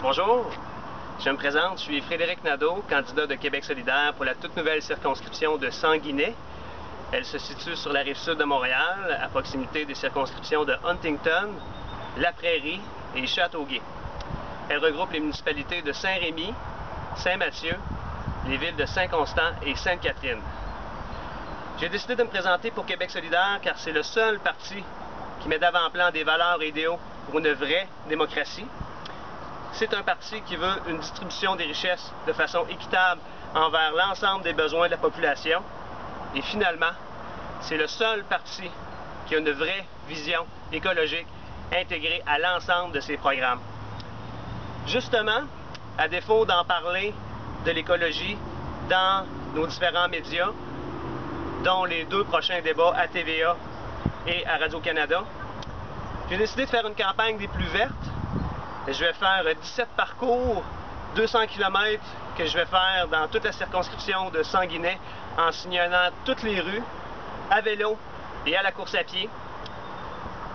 Bonjour, je me présente, je suis Frédéric Nadeau, candidat de Québec solidaire pour la toute nouvelle circonscription de Sanguinet. Elle se situe sur la rive sud de Montréal, à proximité des circonscriptions de Huntington, La Prairie et Châteauguay. Elle regroupe les municipalités de Saint-Rémy, Saint-Mathieu, les villes de Saint-Constant et Sainte-Catherine. J'ai décidé de me présenter pour Québec solidaire car c'est le seul parti qui met d'avant-plan des valeurs et idéaux pour une vraie démocratie. C'est un parti qui veut une distribution des richesses de façon équitable envers l'ensemble des besoins de la population. Et finalement, c'est le seul parti qui a une vraie vision écologique intégrée à l'ensemble de ses programmes. Justement, à défaut d'en parler de l'écologie dans nos différents médias, dont les 2 prochains débats à TVA et à Radio-Canada, j'ai décidé de faire une campagne des plus vertes. Je vais faire 17 parcours, 200 km que je vais faire dans toute la circonscription de Sanguinet en sillonnant toutes les rues, à vélo et à la course à pied.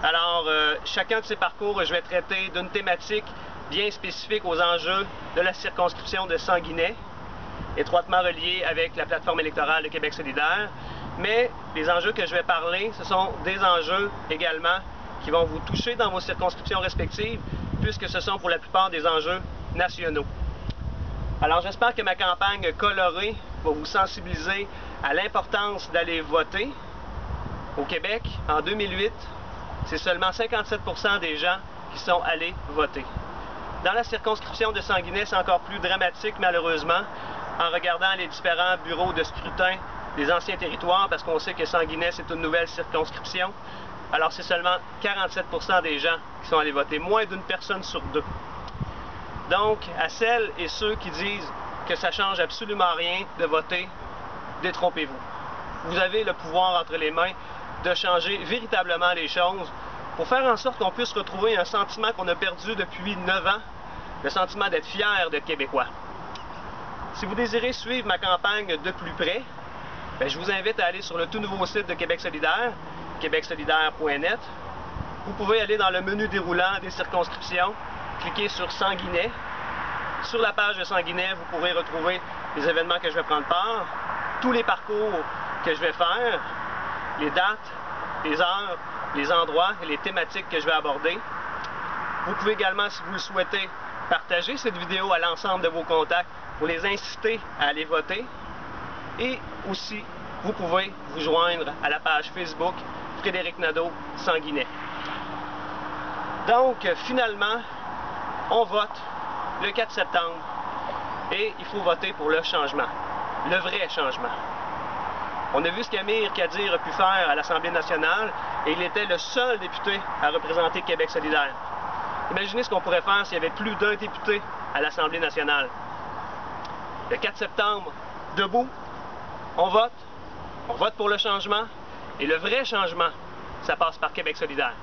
Alors, chacun de ces parcours, je vais traiter d'une thématique bien spécifique aux enjeux de la circonscription de Sanguinet, étroitement reliée avec la plateforme électorale de Québec solidaire. Mais les enjeux que je vais parler, ce sont des enjeux également qui vont vous toucher dans vos circonscriptions respectives, puisque ce sont pour la plupart des enjeux nationaux. Alors j'espère que ma campagne colorée va vous sensibiliser à l'importance d'aller voter. Au Québec, en 2008, c'est seulement 57% des gens qui sont allés voter. Dans la circonscription de Sanguinet, c'est encore plus dramatique malheureusement, en regardant les différents bureaux de scrutin des anciens territoires, parce qu'on sait que Sanguinet, c'est une nouvelle circonscription. Alors c'est seulement 47% des gens qui sont allés voter, moins d'une personne sur 2. Donc, à celles et ceux qui disent que ça change absolument rien de voter, détrompez-vous. Vous avez le pouvoir entre les mains de changer véritablement les choses pour faire en sorte qu'on puisse retrouver un sentiment qu'on a perdu depuis 9 ans, le sentiment d'être fier d'être Québécois. Si vous désirez suivre ma campagne de plus près, je vous invite à aller sur le tout nouveau site de Québec solidaire, québecsolidaire.net. Vous pouvez aller dans le menu déroulant des circonscriptions, cliquer sur Sanguinet. Sur la page de Sanguinet, vous pourrez retrouver les événements que je vais prendre part, tous les parcours que je vais faire, les dates, les heures, les endroits et les thématiques que je vais aborder. Vous pouvez également, si vous le souhaitez, partager cette vidéo à l'ensemble de vos contacts pour les inciter à aller voter. Et aussi, vous pouvez vous joindre à la page Facebook Frédéric Nadeau Sanguinet. Donc, finalement, on vote le 4 septembre et il faut voter pour le changement, le vrai changement. On a vu ce qu'Amir Kadir a pu faire à l'Assemblée nationale et il était le seul député à représenter Québec solidaire. Imaginez ce qu'on pourrait faire s'il y avait plus d'un député à l'Assemblée nationale. Le 4 septembre, debout, on vote pour le changement et le vrai changement, ça passe par Québec solidaire.